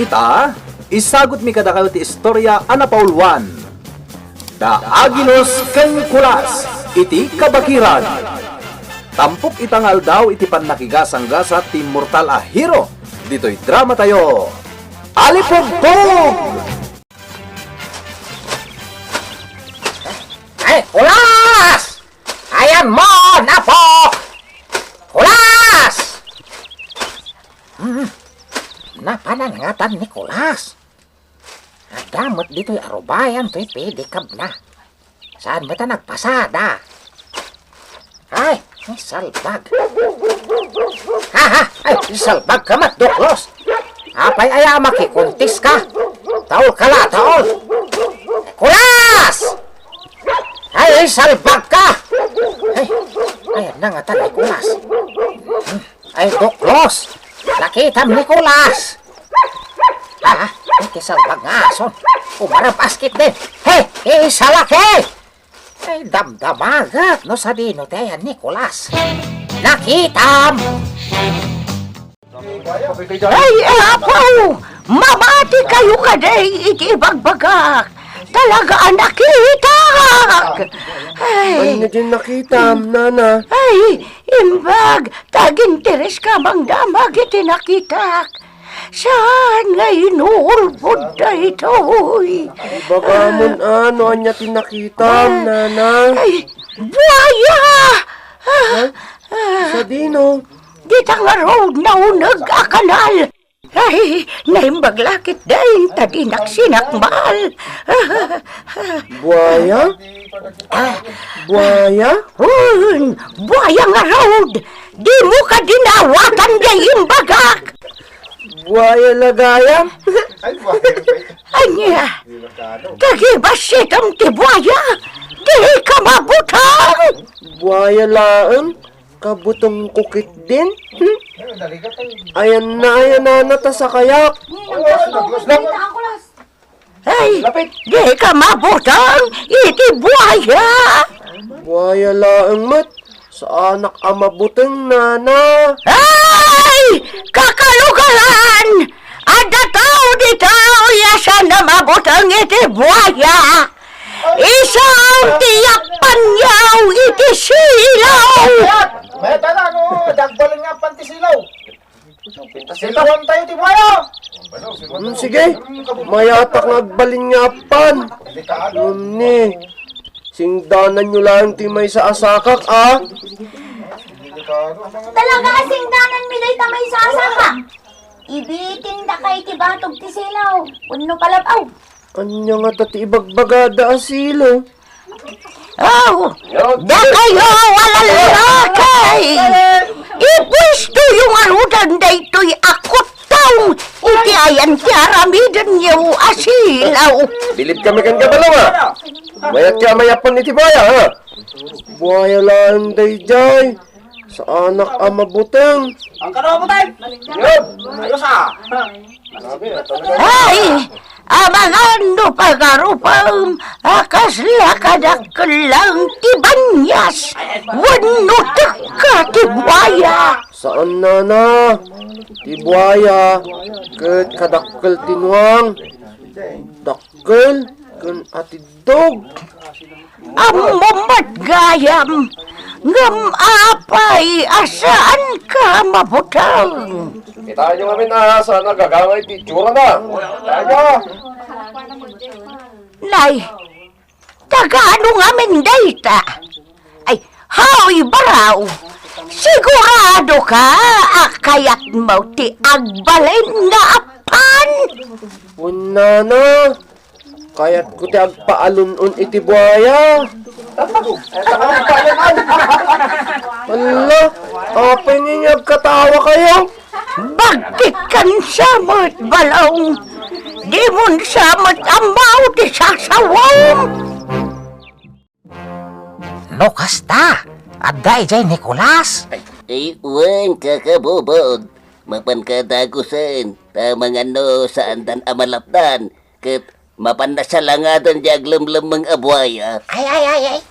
Ita, isagot mi kadakayo ti istorya Ana Paul 1. Da Aginos ken Kulas, iti kabakiran. Tampok itangal daw iti pannakigasang-gasa ti mortal a hero. Dito'y drama tayo. Alipugtog! Ay, Kulas! Ayan mo, Napo! Kulas! Napanangatan ni Kulas. Adamot dito'y arubayan to'y pedikab na. Saan mo ta nagpasada? Ay, salbag. Ay, salbag ka matduklos. Apay aya makikuntis ka. Taol ka la, taol. Kulas! Ay, salbag ka! Ayan na nga tanay, Kulas. Ay, duklos. Nakitam ni Kulas. Ikisalbag nga ason. Umarap askit din. Hey, isalaki! Ay, damdamagat no sa dino tayo ni Kulas. Nakitam! Ay, apaw! Mamati kayo kaday iti bagbagak! Talaga nakita! Ay, na din nakita, nana. Ay, imbag, taginteres ka mang damag iti nakita. Saan nga inuulpod na ito'y? Bagamon ano, anya tinakita, nana. Ay, buhaya! Sa dino. Di nga road na unag a kanal. Ay, naimbaglakit dahin tadi naksinakmal. Buaya? Buaya? Buhaya nga road. Di mo ka dinawatan dahin bagak. Buaya lagayam? Anya, tagibas sitang ti buhaya. Di ka mabutang. Buaya laang? Kabutong kukit din? Ayan na nata sa kayak. Ay, di ka mabutang. Iti buhaya. Buaya laang mat. Sa anak amabutang, nana. Ay! Kakalugalan! Ada tao di tao yasan na mabutang iti buhaya! Isang tiyak panyaw iti silaw! May tala no, dagbalin nga pantisilaw. Sitawan tayo ti buhayo. Sige, mayatak nagbalin nga pan. Ni, singdanan nyo lang ti may sa asakak, Talaga asing danan milay tamay sa asaka. Ibitin da kay ti batog ti silaw. Unno palabaw. Anya nga tati ibagbagada asilo. Oh, da kayo walalakay! Ipwisto yung arudan da ito'y akot taong iti ayan ti aramidan niyo asilaw. Bilib kami kang kabalawa. Mayat ka mayapan ni Tibaya, ha? Buhaya lang dayjay. Sa anak amabutang. Ang kano mo tayo? Yun! Ayos Ay, amangando pagarupang akasla kadaklang tibanyas. Wano teka tibwaya. Saan nana? Tibaya. Ket kadakkel tinuang. Dakkel ken atidog. Amamat gayam. Ngam apay asaan ka mabutang? Kita nyo kami na sa nagagangay titsura na. Tayo. Nay, taga-ano ngamin dayta? Ay, haoy baraw. Sigurado ka, kayat mo ti agbalin na apan. Una na. Kaya't ko ti agpaalunon iti buhaya. Ala, apay ninyag katawa kayo. Bakit kan samot balong? Di mon samot amaw ti sasawang. No kasta. Aday jay Nicolas. Ay, uwan, kakabobod. Mapankatakusan. Tamang ano, saan tan amalaptan. Kat mapandasalangatan di aglam-lam mga abwaya. Ay.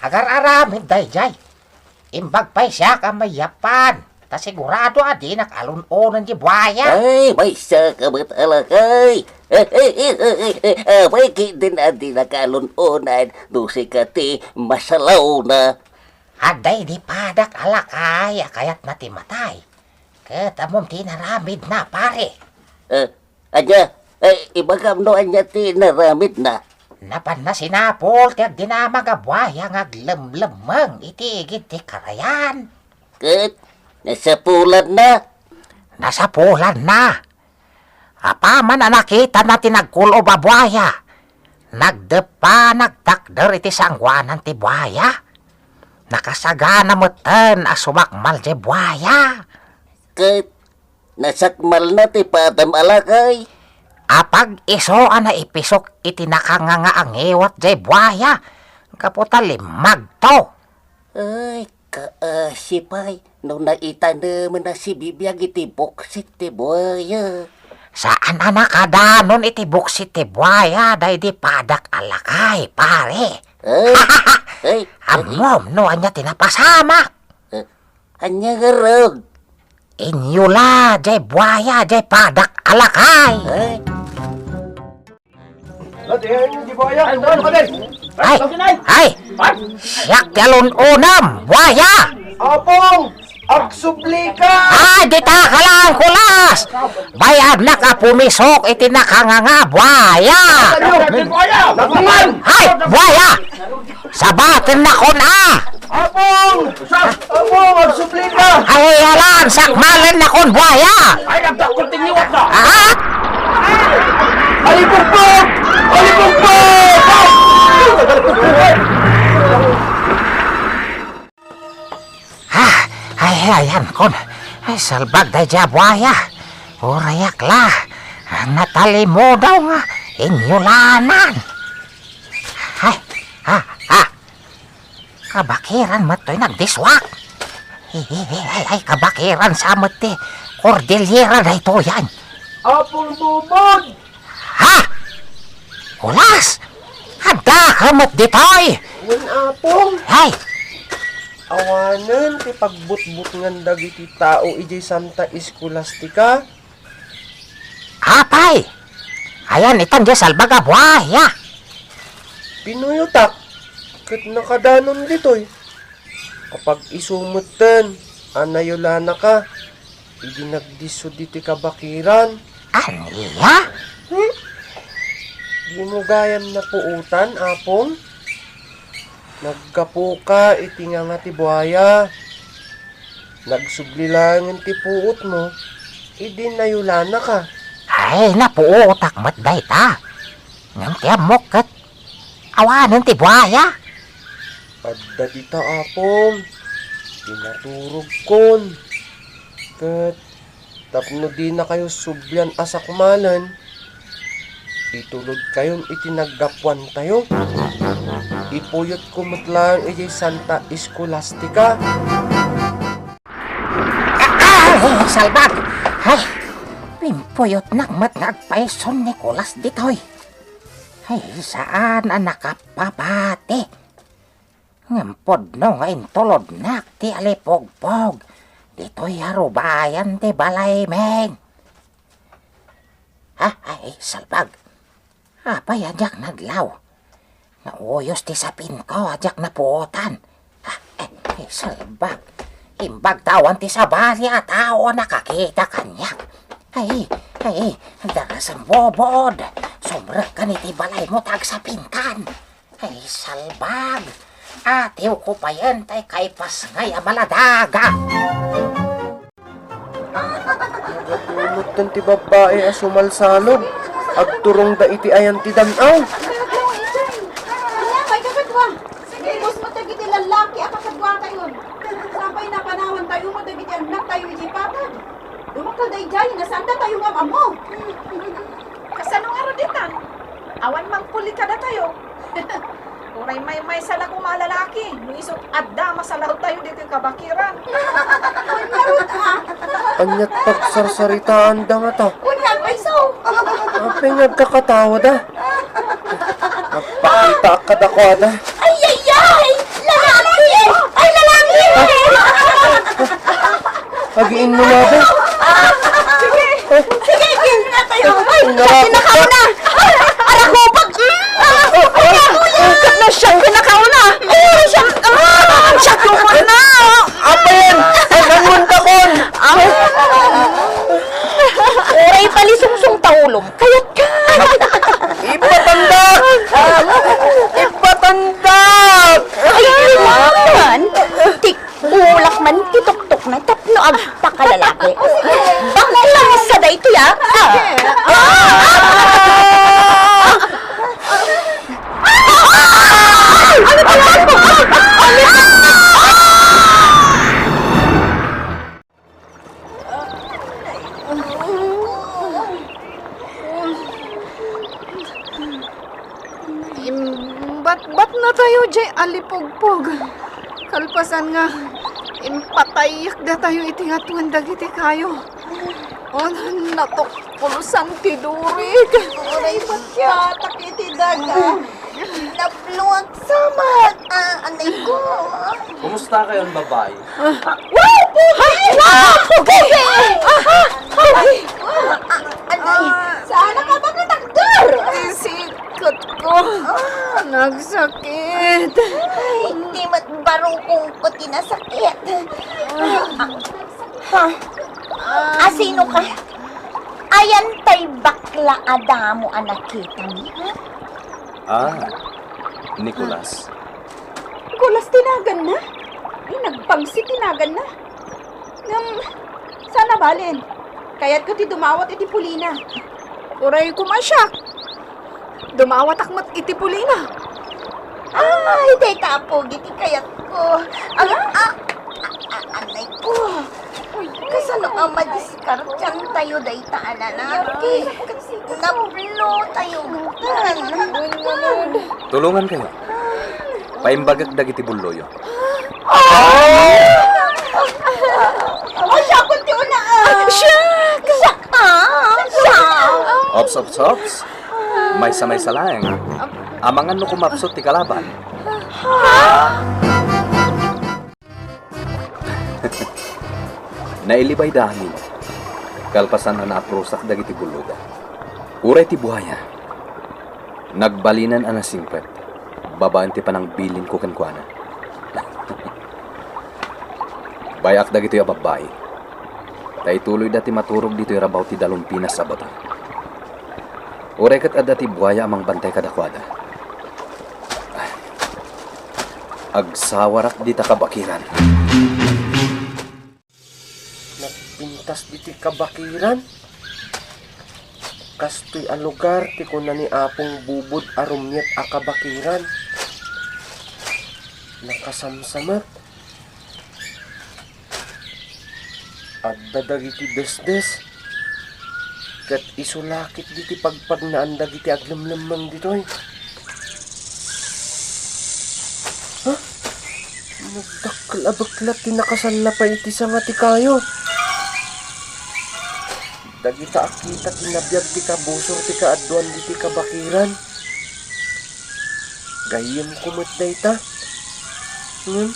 Agar aramin day jay. Imbag pa'y siya ka mayapan. Ta sigurado adi nakalunonan di buaya. Ay, may siya ka ba't alakay? May din adi nakalunonan. Dusi ka ti masalaw na. Aday di padak alakay, kayat na timatay. Ketamom tinaramid na, pare. Anya, ibagam no anya ti naramid na. Napan na sinapol, tiag dinamaga buaya ngaglemlemeng, itigid ti karayan. Ket, nasa pulan na. Nasa pulan na. Apaman na nakita na tinagkulo ba buaya? Nagdepa, nagtakder iti sangwanan ti buaya. Nakasagana meten asumakmal di buaya. Ket, nasakmal na ti padam alakay. Apag isoan na ipisok iti nakanganga ang iwat di buaya. Kaputa limag to. Ay, kaasipay. No naita naman na si bibiyag iti boksit ti buaya. Saan na nakadanon iti buksit ti buaya day di padak alakay, pare. Ay, Amom no anya tinapasamak. anya garog. Inyula di buaya di padak alakay. Ay, Ayan, di buaya. Ano ka din? Ay, siyak talon unam, buaya. Apong! Agsubli ka! Ay, di ta kalang kulas. Bayad na ka pumisok iti nakanganga, buaya. Lagungan! Ay, buaya. Sabatin na ko na. Apong! Apong! Agsubli ka! Ay, halan, sakmalan na kon, buaya. Ah? Alipugbog! Alipugbog! Ayan kon. Ay, salbag da dya buaya. Urayak la. Natali mo daw nga. Inyulanan. Ay, kabakiran mo to'y nagdiswak. Ay, kabakiran sa mo ti. Cordillera na ito yan. Apong bubod! Ha? Ulas! Handa ka mo't ditoy. Wan apong! Ay, Awanan, ti pagbutbut ngan dagiti tao ijay Santa Scholastica. apay. Ayan, itan dya salbaga buaya. Pinuyutak, kat nakadanon ditoy. Kapag isumutan, anayolana ka, idi nagdiso diti kabakiran. Aniya? Di mo gayam na puutan, apong. Nagkapo ka, iti nga ti buhaya. Nagsublilangan ti puot mo, idi nayulana ka. Ay, napuutak mat day ta. Ngam tiyam mo kat. Awanan ti buaya. Adda dita apong, tinaturog kon. Kat, tapno di na kayo subyan asakmalan, itulod kayon itinaggapuan tayo. Ipuyot ko matlang ijay Santa Scholastica. Ay, salbag. Ay, pimpuyot nak mat nagpaison Nicolas ditoy. Ay, saan ang nakapapati? Ngampod no ngayon tulod nak ti alipogpog. Dito'y harubayan ti balay meng. Ay, salbag. Apay ajak naglaw. Nauyos ti sapin ko ajak na puotan. Ay, salbag. Imbag tawan ti sabali at tao nakakita kanya. Ay, darasang bobod. Sobrang ka ni ti balay mo tagsapin kan. Ay, salbag. Atiw ko pa yan tay kay pasngay amaladaga. Nagatulot tan ti babae asumalsalog. Agturong da iti ayan ti danaw. May kakadwa. Sige, boss mo tagi ti lalaki ang kakadwa tayo. Sabay na panawan tayo mo tagi ti anak tayo iti papa. Dumakal day jay, nasanda tayo nga amo. Kasanong araw ditan? Awan mang puli ka na tayo. Uray may sala kong mga lalaki. Nisot adda masalaw tayo dito yung kabakiran. Anyat pagsarsaritaan da nga ta. Una, may so. Apay nagkakatawa da. Napakita ka da ko da. Ay! Lalaki! Ay, lalaki! Hagiin mo na ba? Sige, na tayo. Ay, Nakakauna! arakupag. Kat na siyang pinakauna. Siya kumana. Apen! Hangun ka kon! Oray palisungsong taulong. Kayat ka. Ipatandak! Ipatandak! Ay, naman. Ulak man kitok-tok na tapno ang pakalalaki. Bakit lang sa day ito ya? Ba't na tayo, Jay, alipugpog? Kalpasan nga, impatayak da tayo iti hatuan dagiti kayo. O, natok pulusan ti durig. Oray patya, takiti daga. Napluwag samat. Anay ko. Kumusta kayo ang babae? Anay, sana ka ba natakdar? Isikot ko. Nagsakit. Hindi matbaro kong pati nasakit. Sino ka? Ayan tay bakla adamo anak kita niya. Nicolas. Kulas tinagan na. Ay, nagpangsi tinagan na. Sana balin. Kaya't ko ti dumawat iti pulina. Uray kumasyak. Dumawat akmat iti pulina. Ay, teka po, giti kayat ko. Anay ko. Kasano ang madiskartyan tayo day lalaki. Naplo tayo gutan. Tulungan kayo. Paimbagag dagiti bulloyo. Siya kunti una. Ops. May salayang. Amangan no kumapsot ti kalaban. Nailibay dahil. Kalpasan na naaprusak dagiti buluda. Uray ti buhaya. Nagbalinan ana singpet. Babaan ti panang bilin ko kankwana. Bayak dagiti a babae. Tay tuloy dati maturog dito yung rabaw ti dalumpinas sa bata. Uray kat adati buhaya amang bantay kadakwada. Agsawarak di ta kabakiran. Nagpintas di ti kabakiran. Kastoy a lugar ti kuna ni apong bubod arumyat a kabakiran. Nakasamsamat. At dadagiti desdes. Kat isulakit diti pagpagnaan dagiti aglamlamang ditoy. Ha? Nagdakla-baklat ti nakasalapay iti sanga ti kayo. Dagita akita tinabiyag ti kabusor ti kaadwan diti kabakiran. Gayem kumot da ita. Di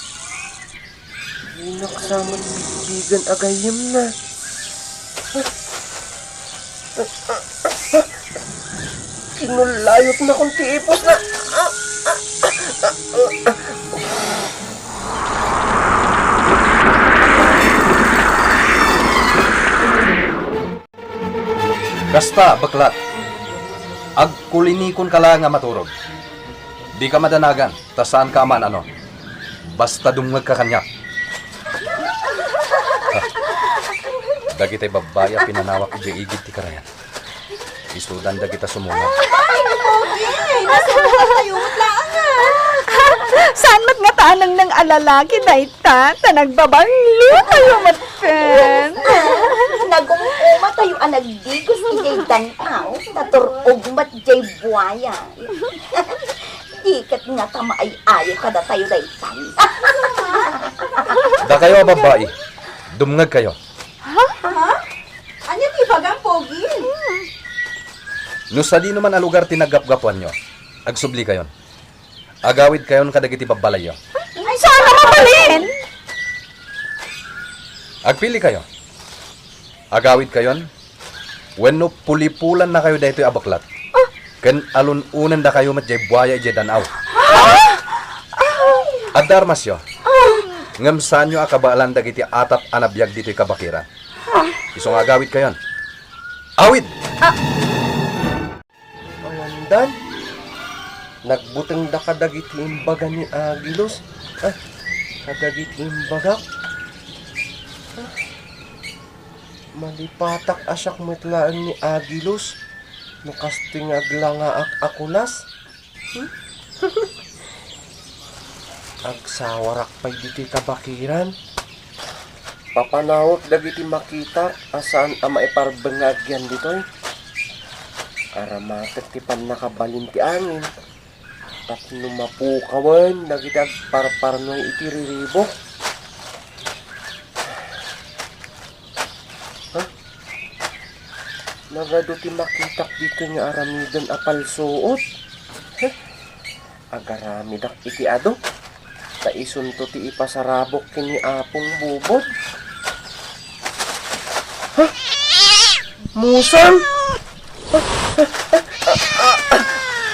nakasamang bibigan agayem na. Kinulayot na kong tiipos na. Kasta, baklat. Agkulinikon ka lang nga maturog. Di ka madanagan, tasaan ka man ano. Basta dungag ka kanya. Dagitay babaya pinanawak iti igid ti karayan. Isudan dagita sumunod. Saan mat nga tanang ng alalaki na ita? Ta nagbabanglo tayo matpen. Nagumuma tayo ang nagdigos ni Jay Danaw. Naturog mat Jay Buaya. Dikat nga tama ay ayaw kada tayo daytan. Da kayo babae. Dumngag kayo. Anya ti bagang pogi? No sa di naman a lugar tinagapgapuan nyo. Agsubli kayon. Agawid kayon kadagiti babalayo. Ay, sana mabalin! Agpili kayo. Agawid kayon. Wenno pulipulan na kayo dito abaklat. Ken alununan da kayo met jay buaya jay danaw. Adar masyo. Ngamsan nyo akabaalan dagiti atap anabiyag dito'y kabakiran. Isong agawid kayon. Awid! Awandan, nagbuteng da kadagiti imbaga ni Agilos. Kadagiti imbaga. Malipatak asyak metlaan ni Agilos. Nakasting aglanga akulas. Agsawarak pa'y diti kabakiran. Papanawag dagiti makita asaan ama iparbengagyan dito'y. Aramatek ti pan nakabalin ti angin. At numapukawan dagiti agparparnoy iti riribok. Nagado ti makitak dito nga aramidan apalsuot. Agaramidak iti ado. Taisun to ti ipasarabok kini apong bubod. Musang!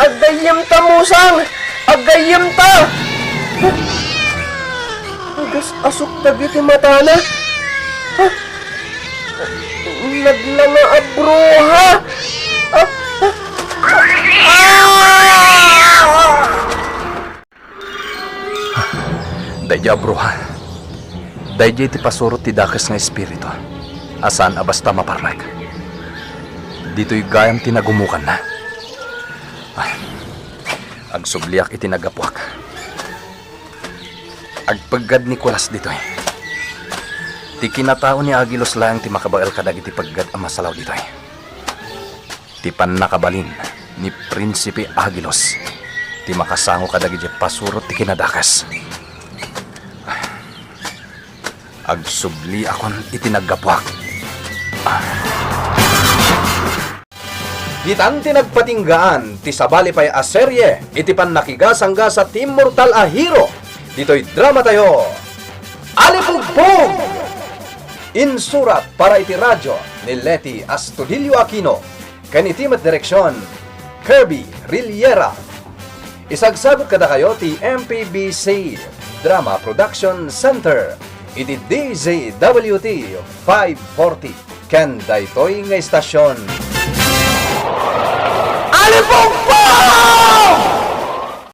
Agayam ta, musang! Agayam ta! Agas asok tagiti matana. Naglanga a bruha! Dayja bruha. Dayja ti pasurot ti dakes nga espiritu. Asan abasta maparlag. Dito'y gayam tinagumukan na. Agsubliak iti nagapwak. Agpaggad ni Kulas dito'y. Ti kinatao ni Agilos lang ti makabagal kadag iti paggad ang masalaw dito'y. Ti panakabalin ni Prinsipe Agilos. Ti makasango kadag iti pasurot ti kinadakas. Agsubli akon iti naggapwak. Ditan tinagpatinggaan ti sabali pay a serye iti pannakigasangga sa Team Mortal a Hero. Dito'y drama tayo. Alipugpug! Insurat para iti radyo ni Leti Astudillo Aquino. Ken iti met direksyon Kirby Riliera. Isagsagot kada kayo ti MPBC Drama Production Center. Iti DZWT 540 ken daytoy nga istasyon. Alipugpug!